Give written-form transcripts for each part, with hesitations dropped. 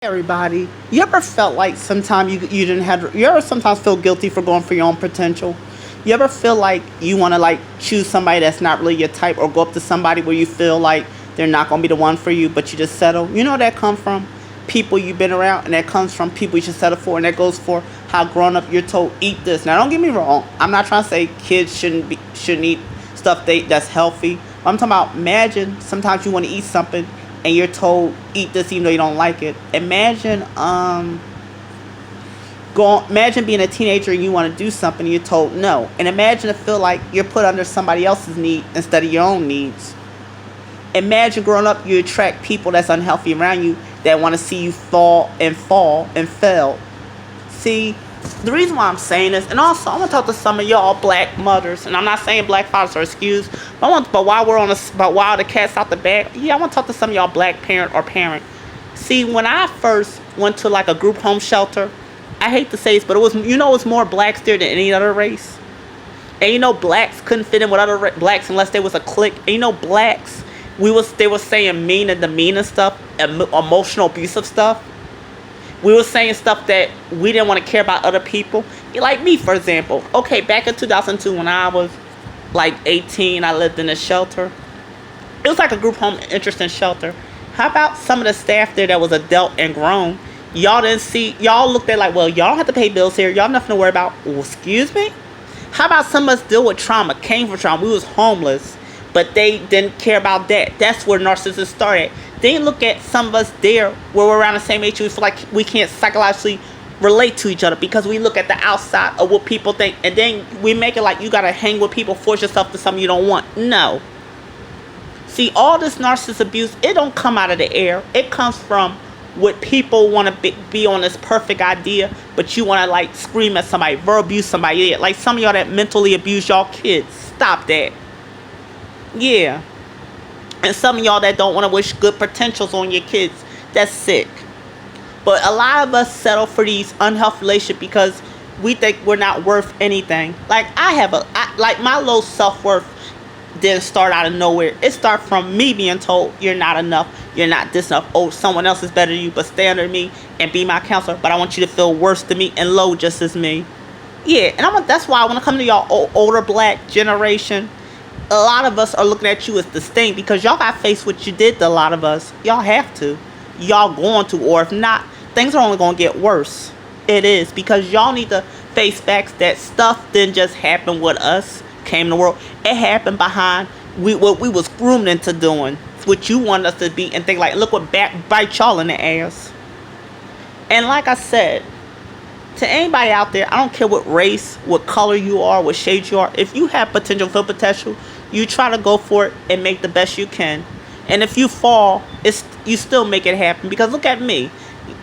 Everybody, you ever felt like sometimes you didn't have you ever sometimes feel guilty for going for your own potential? You ever feel like you want to like choose somebody that's not really your type, or go up to somebody where you feel like they're not going to be the one for you, but you just settle? You know where that come from? People you've been around, and that comes from people you should settle for, and that goes for how growing up you're told eat this. Now don't get me wrong, I'm not trying to say kids shouldn't eat stuff that's healthy. I'm talking about, imagine sometimes you want to eat something and you're told eat this even though you don't like it. Imagine being a teenager and you want to do something and you're told no. And imagine to feel like you're put under somebody else's need instead of your own needs. Imagine growing up you attract people that's unhealthy around you that want to see you fall and fail. See, the reason why I'm saying this, and also I'm gonna talk to some of y'all black mothers, and I'm not saying black fathers are excused, but while the cat's out the bag, yeah, I want to talk to some of y'all black parent. See, when I first went to like a group home shelter, I hate to say this, but it was more blacks there than any other race, and blacks couldn't fit in with other blacks unless there was a clique, and blacks, they were saying mean and demeaning stuff, emotional abusive stuff. We were saying stuff that we didn't want to care about other people. Like me, for example. Okay, back in 2002 when I was like 18, I lived in a shelter. It was like a group home interesting shelter. How about some of the staff there that was adult and grown? Y'all looked at like, well, y'all don't have to pay bills here. Y'all have nothing to worry about. Well, excuse me? How about some of us deal with trauma, came from trauma. We was homeless, but they didn't care about that. That's where narcissists started. They look at some of us there where we're around the same age. We feel like we can't psychologically relate to each other because we look at the outside of what people think, and then we make it like you gotta hang with people, force yourself to something you don't want. No. See, all this narcissist abuse, it don't come out of the air. It comes from what people want to be on this perfect idea, but you want to like scream at somebody, verbal abuse somebody. Like some of y'all that mentally abuse y'all kids. Stop that. Yeah. And some of y'all that don't want to wish good potentials on your kids. That's sick. But a lot of us settle for these unhealthy relationships because we think we're not worth anything. Like like my low self-worth didn't start out of nowhere. It started from me being told you're not enough, you're not this enough. Oh, someone else is better than you, but stay under me and be my counselor. But I want you to feel worse than me and low just as me. Yeah, and that's why I want to come to y'all older black generation. A lot of us are looking at you as disdain because y'all got faced what you did to a lot of us. Y'all have to. Y'all going to, or if not, things are only going to get worse. It is, because y'all need to face facts that stuff didn't just happen with us, came in the world. It happened behind what we was groomed into doing, what you wanted us to be, and think like, look what bite y'all in the ass. And like I said, to anybody out there, I don't care what race, what color you are, what shade you are. If you have potential, you try to go for it and make the best you can. And if you fall, you still make it happen. Because look at me.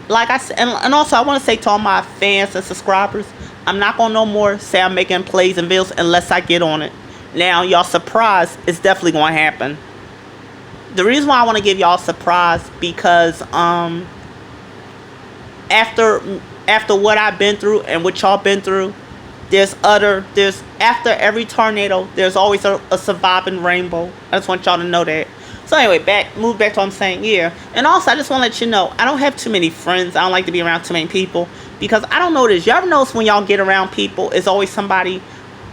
Like I said, and also I want to say to all my fans and subscribers, I'm not going to no more say I'm making plays and videos unless I get on it. Now, y'all surprised, it's definitely going to happen. The reason why I want to give y'all a surprise, because after what I've been through and what y'all been through, after every tornado, there's always a surviving rainbow. I just want y'all to know that. So anyway, move back to what I'm saying. Yeah. And also, I just want to let you know, I don't have too many friends. I don't like to be around too many people because I don't know this. You ever notice when y'all get around people, it's always somebody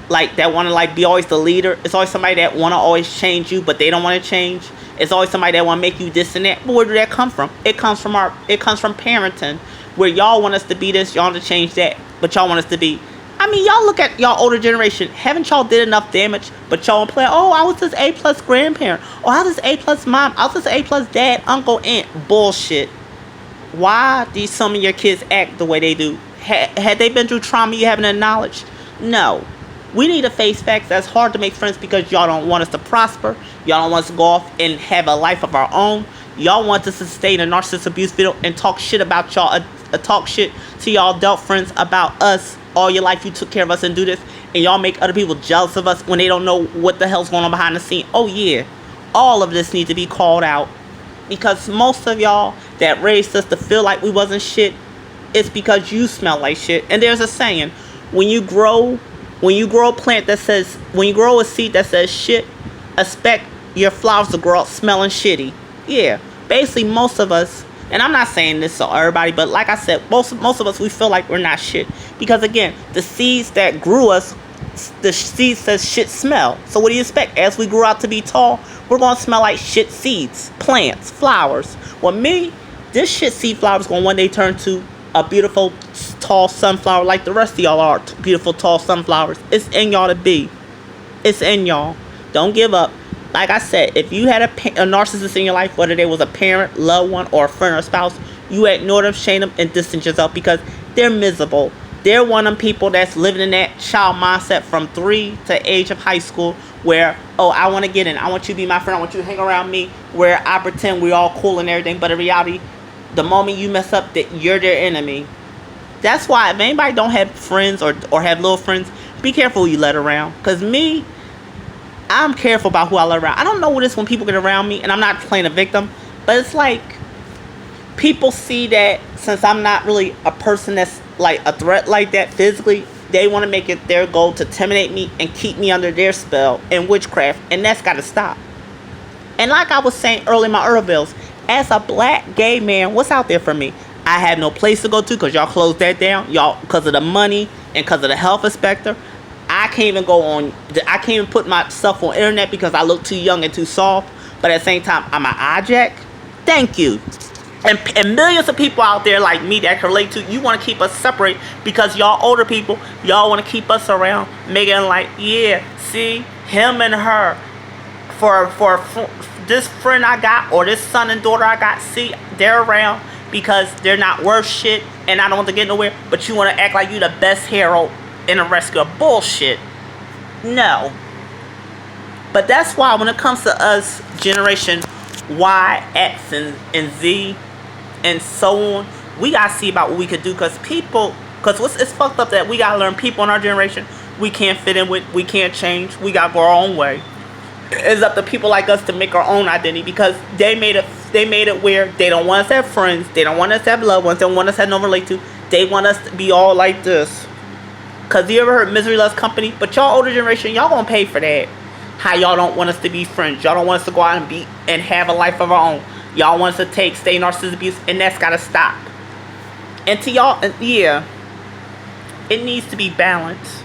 like that want to like be always the leader. It's always somebody that want to always change you, but they don't want to change. It's always somebody that want to make you this and that. But where did that come from? It comes from parenting, where y'all want us to be this, y'all want to change that, but y'all want us to be. I mean, y'all look at y'all older generation. Haven't y'all did enough damage? But y'all play, oh, I was this A+ grandparent. Oh, I was this A+ mom. I was this A+ dad, uncle, aunt. Bullshit. Why do some of your kids act the way they do? Had they been through trauma you haven't acknowledged? No. We need to face facts. That's hard to make friends because y'all don't want us to prosper. Y'all don't want us to go off and have a life of our own. Y'all want to sustain a narcissist abuse video and talk shit about y'all, talk shit to y'all adult friends about us. All your life you took care of us and do this, and y'all make other people jealous of us when they don't know what the hell's going on behind the scene. Oh yeah, all of this needs to be called out, because most of y'all that raised us to feel like we wasn't shit, it's because you smell like shit. And there's a saying, when you grow a seed that says shit, expect your flowers to grow up smelling shitty. Yeah, basically most of us, And I'm not saying this to everybody, but like I said, most of us, we feel like we're not shit. Because again, the seeds that grew us, the seed says shit smell. So what do you expect? As we grew out to be tall, we're going to smell like shit seeds, plants, flowers. Well, me, this shit seed flower is going to one day turn to a beautiful, tall sunflower like the rest of y'all are beautiful, tall sunflowers. It's in y'all to be. It's in y'all. Don't give up. Like I said, if you had a narcissist in your life, whether they was a parent, loved one, or a friend or spouse, you ignore them, shame them, and distance yourself because they're miserable. They're one of them people that's living in that child mindset from 3 to age of high school where, oh, I want to get in. I want you to be my friend. I want you to hang around me where I pretend we're all cool and everything. But in reality, the moment you mess up, that you're their enemy. That's why if anybody don't have friends or have little friends, be careful who you let around. Because me, I'm careful about who I let around. I don't know what it is when people get around me, and I'm not playing a victim, but it's like people see that since I'm not really a person that's like a threat like that physically, they want to make it their goal to intimidate me and keep me under their spell and witchcraft, and that's got to stop. And like I was saying earlier in my earlier bills, as a black gay man, what's out there for me? I have no place to go to because y'all closed that down, y'all, because of the money and because of the health inspector. I can't even go on, I can't even put myself on internet because I look too young and too soft, but at the same time, I'm an object. Thank you. And millions of people out there like me that can relate to, you want to keep us separate because y'all older people, y'all want to keep us around, making like, yeah, see, him and her, for this friend I got, or this son and daughter I got, see, they're around because they're not worth shit, and I don't want to get nowhere, but you want to act like you the best hero in a rescue. Bullshit. No. But that's why when it comes to us, generation Y, X, and Z, and so on, we gotta see about what we could do, because it's fucked up that we gotta learn people in our generation we can't fit in with, we can't change, we gotta go our own way. It's up to people like us to make our own identity, because they made it where they don't want us to have friends, they don't want us to have loved ones, they don't want us to have no relate to, they want us to be all like this. Cause you ever heard misery loves company? But y'all older generation, y'all gonna pay for that. How y'all don't want us to be friends, y'all don't want us to go out and have a life of our own. Y'all want us to stay narcissistic abuse, and that's gotta stop. And to y'all, yeah, it needs to be balanced.